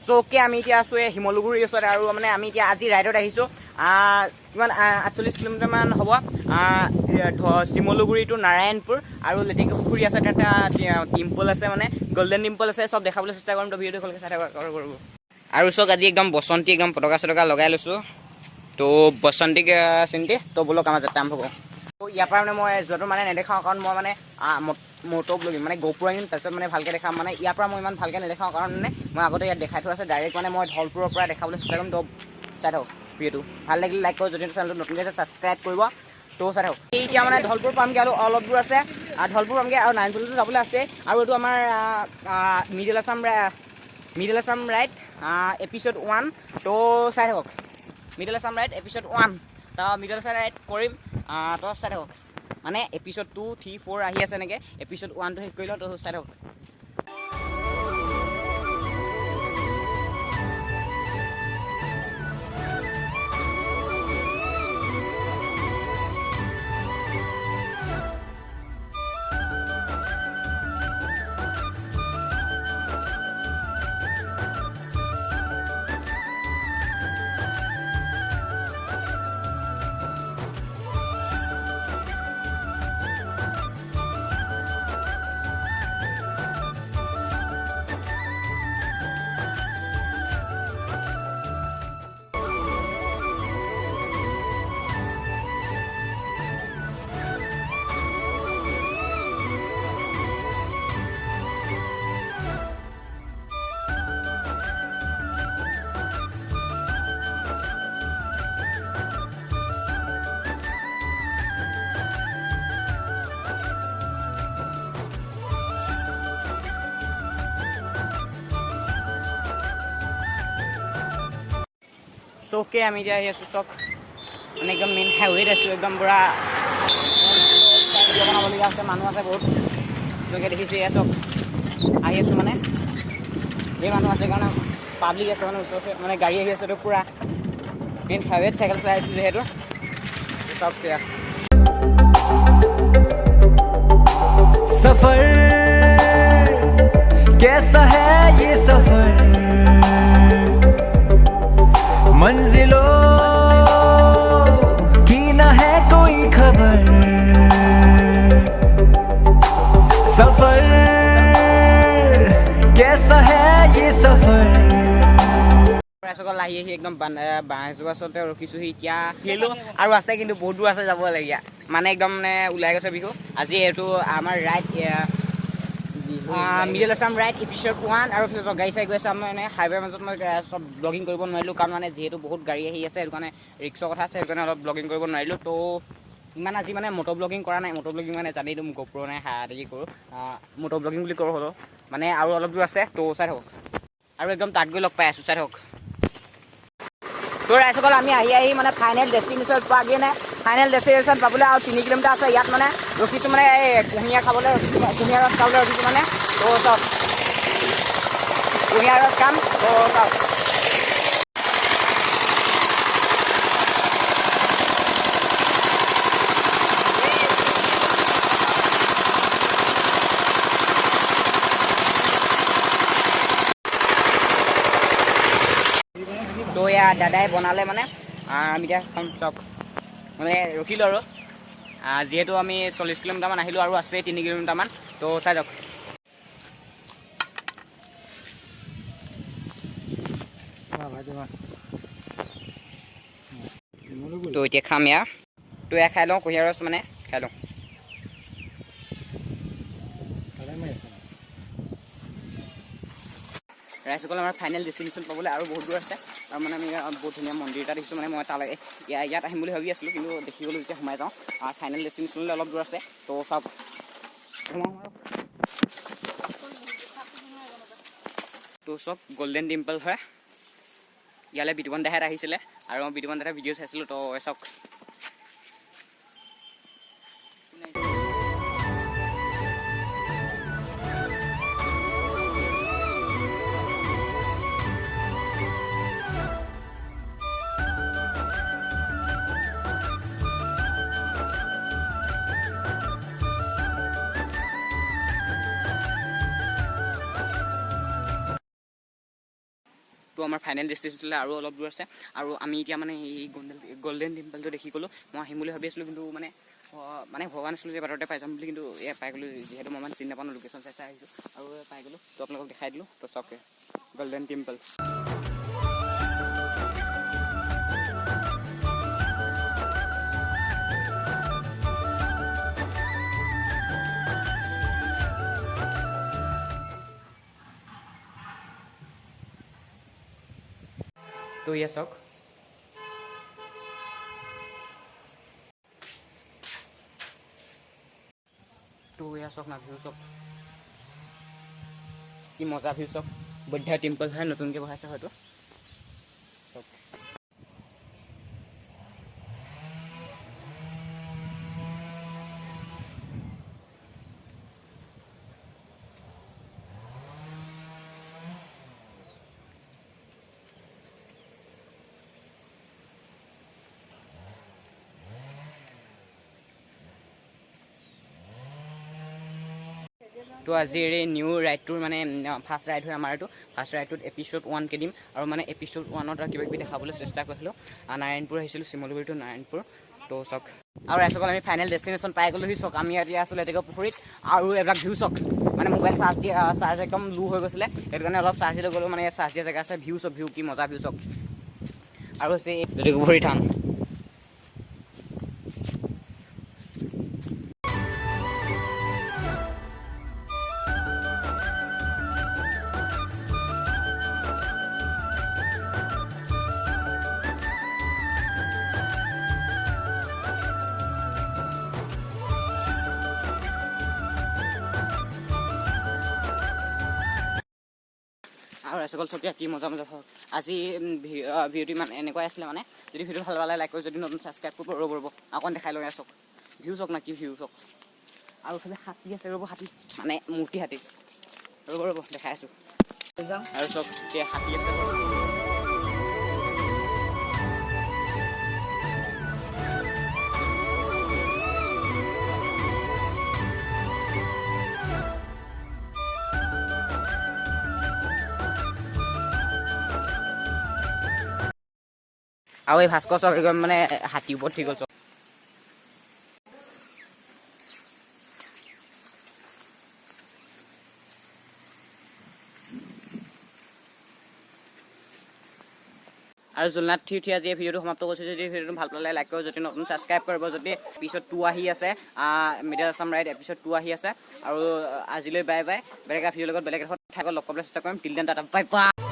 চৌকে আমি এতিয়া আছোঁ এই শিমলুগুৰিৰ ওচৰত আৰু মানে আমি এতিয়া আজি ৰাইডত আহিছোঁ কিমান 48 কিলোমিটাৰমান হ'ব শিমলুগুৰি টু নাৰায়ণপুৰ আৰু লেটেকু পুখুৰী আছে তাত টিম্পল আছে মানে গল্ডেন টিম্পল আছে চব দেখাবলৈ চেষ্টা কৰিম তো ভিডিঅ'টো ভালকৈ চাই থাকক আৰু চক আজি একদম বসন্তী একদম পতকা চতকা লগাই লৈছোঁ তো বসন্তীক চিন্তি তো বলক আমাৰ যাত্ৰা আৰম্ভ কৰোঁ তো ইয়াৰ পৰা মানে মই যোৱাটো মানে নেদেখাওঁ কাৰণ মই মানে মটো ব্লগিং মানে গহপুৰ আহিম তাৰপিছত মানে ভালকৈ দেখাম মানে ইয়াৰ পৰা মই ইমান ভালকৈ নেদেখাওঁ কাৰণ মানে মই আগতে ইয়াত দেখাই থোৱা আছে ডাইৰেক্ট মানে মই ধলপুৰৰ পৰা দেখাবলৈ চেষ্টা কৰিম তো চাই থাকক ভিডিঅ'টো ভাল লাগিলে লাইক কৰিব যদি চেনেলটো নতুনকৈ আছে ছাবস্ক্ৰাইব কৰিব তো চাই থাকক এতিয়া মানে ধলপুৰ পামগৈ আৰু অলপ দূৰ আছে ধলপুৰ পামগৈ আৰু নাৰায়ণপুৰতো যাবলৈ আছে আৰু এইটো আমাৰ মিডল আছাম ৰাইড এপিছ'ড 1 তো চাই থাকক মিডল আছাম ৰাইড এপিছ'ড 1 তো মিডল আছাম ৰাইড কৰিম তো চাই থাকক মানে এপিছ'ড 2, 3, 4 আহি আছে এনেকৈ এপিছ'ড 1টো শেষ কৰি লওঁ তো চাই থাকক চৌকে আমি এতিয়া আহি আছোঁ চব মানে একদম মেইন হাইৱেত আছোঁ একদম পূৰা বনাবলগীয়া আছে মানুহ আছে বহুত চৌকে দেখিছোঁ এয়া চব আহি আছোঁ মানে এই মানুহ আছে কাৰণে পাব্লিক আছে মানে ওচৰতে মানে গাড়ী আহি আছে তো পূৰা মেইন হাইৱেত চাইকেল চলাই আছোঁ যিহেতু চব সেয়া सफर कैसा है ये सफर मंजिलों की ना है कोई खबर सफर कैसा है ये सफर চকল আহি আহি একদম বাঁহজোপা ওচৰতে ৰখিছোঁহি এতিয়া খেলোঁ আৰু আছে কিন্তু বহুত দূৰ আছে যাবলগীয়া মানে একদম মানে ওলাই গৈছে বিহু আজি এইটো আমাৰ ride middle Assam ride episode 1 আৰু গাড়ী চাই গৈ আছে মানে হাইৱেৰ মাজত মই চব ব্লগিং কৰিব নোৱাৰিলোঁ কাৰণ মানে যিহেতু বহুত গাড়ী আহি আছে সেইটো কাৰণে ৰিক্সৰ কথা আছে সেইটো কাৰণে অলপ ব্লগিং কৰিব নোৱাৰিলোঁ তো ইমান আজি মানে মটৰ ব্লগিং কৰা নাই মটৰ ব্লগিং মানে জানেইতো মোক গপ্ৰ নাই হেৰি কৰোঁ মটৰ ব্লগিং বুলি কৰোঁ হ'লেও মানে আৰু অলপ দূৰ আছে তো চাই থাকক আৰু একদম তাত গৈ লগ পাই আছোঁ চাই থাকক তো ৰাইজসকল আমি আহি মানে ফাইনেল ডেষ্টিনেশ্যন পোৱাগৈ নাই ফাইনেল ডেষ্টিনেশ্যন পাবলৈ আৰু 3 কিলোমিটাৰ আছে ইয়াত মানে ৰখিছোঁ মানে এই কুঁহিয়াৰ খাবলৈ ৰখিছোঁ কুঁহিয়াৰ ৰস খাবলৈ ৰখিছোঁ মানে তো চব কুঁহিয়াৰ ৰস খাম তো চব তো এয়া দাদাই বনালে মানে আমি এতিয়া খাম চব মানে ৰখিলোঁ আৰু যিহেতু আমি 40 কিলোমিটাৰমান আহিলোঁ আৰু আছে 3 কিলোমিটাৰমান তো চাই যাওক তো এতিয়া খাম এয়া তো এয়া খাই লওঁ কুঁহিয়াৰ ৰস মানে খাই লওঁ ৰাইজসকল আমাৰ ফাইনেল ডেষ্টিনেশ্যন পাবলৈ আৰু বহুত দূৰ আছে আৰু মানে আমি বহুত ধুনীয়া মন্দিৰ এটা দেখিছোঁ মানে মই তালৈ ইয়াত আহিম বুলি ভাবি আছিলোঁ কিন্তু দেখি গ'লোঁ যেতিয়া সোমাই যাওঁ আৰু ফাইনেল ডেষ্টিনেশ্যনলৈ অলপ দূৰ আছে তো চব তো চব গল্ডেন টেম্পল হয় ইয়ালৈ বিতুপন দাহঁত আহিছিলে আৰু মই বিতুপন দাহঁতৰ ভিডিঅ' চাইছিলোঁ তো চব তো আমাৰ ফাইনেল ডেষ্টিনেশ্যনলৈ আৰু অলপ দূৰ আছে আৰু আমি এতিয়া মানে এই গল্ডেন টেম্পলটো দেখি গ'লোঁ মই আহিম বুলি ভাবি আছিলোঁ কিন্তু মানে ভবা নাছিলোঁ যে বাটতে পাই যাম বুলি কিন্তু এয়া পাই গ'লোঁ যিহেতু মই মানে চিনি নাপাওঁ লোকেশ্যন চাই আহিছোঁ আৰু পাই গ'লোঁ তো আপোনালোকক দেখাই দিলোঁ তো চাওক গল্ডেন টেম্পল তো ইয়া চাওক তো ইয়া চাওক না ভিউ চাওক কি মজা ভিউ চাওক বৌদ্ধ টেম্পল হয় নতুনকৈ বহাইছে হয়তো চাওক তো আজিৰ এই নিউ ৰাইডটোৰ মানে ফাৰ্ষ্ট ৰাইড হয় আমাৰ এইটো ফাৰ্ষ্ট ৰাইডটোত এপিছ'ড 1কে দিম আৰু মানে এপিছ'ড 1ত কিবা কিবি দেখাবলৈ চেষ্টা কৰিছিলোঁ নাৰায়ণপুৰ আহিছিলোঁ শিমলুগুৰি টু নাৰায়ণপুৰ তো চাওক আৰু ৰাইজসকল আমি ফাইনেল ডেষ্টিনেশ্যন পাই গ'লোহি চাওক আমি এতিয়া আছোঁ লেটেকু পুখুৰীত আৰু এইবিলাক ভিউ চাওক মানে মোবাইল চাৰ্জ একদম লো হৈ গৈছিলে সেইটো কাৰণে অলপ চাৰ্জ লৈ গ'লোঁ মানে চাৰ্জ দিয়া জেগা আছে ভিউ চাওক ভিউ কি মজা ভিউ চাওক আৰু হৈছে লেটেকু পুখুৰী থান আৰু ৰাইজসকল চব কি মজা মজা হওক আজি ভিডিঅ'টো ইমান এনেকুৱাই আছিলে মানে যদি ভিডিঅ' ভাল পালে লাইক কৰি যদি নতুন ছাবস্ক্ৰাইব কৰিব ৰ'ব অকণ দেখাই লওঁ চাওক ভিউ চাওক না কি ভিউ চাওক আৰু এইফালে হাতী আছে ৰ'ব হাতী মানে মূৰ্তি হাতী ৰ'ব দেখাই আছোঁ আৰু চাওক এতিয়া হাতী আছে আৰু এই ভাস্কৰ চক মানে হাতী ওপৰত ঠিক গ'ল চক আৰু জুলনাত উঠি আজি এই ভিডিঅ'টো সমাপ্ত কৰিছোঁ যদি ভিডিঅ'টো ভাল পালে লাইক কৰিব যদি নতুন ছাবস্ক্ৰাইব কৰিব যদি এপিছ'ড 2 আহি আছে মিডল আছাম ৰাইড এপিছ'ড 2 আহি আছে আৰু আজিলৈ বাই বাই বেলেগ ভিডিঅ'ৰ লগত বেলেগ এখন ঠাইত লগ পাবলৈ চেষ্টা কৰিম till then tata bye bye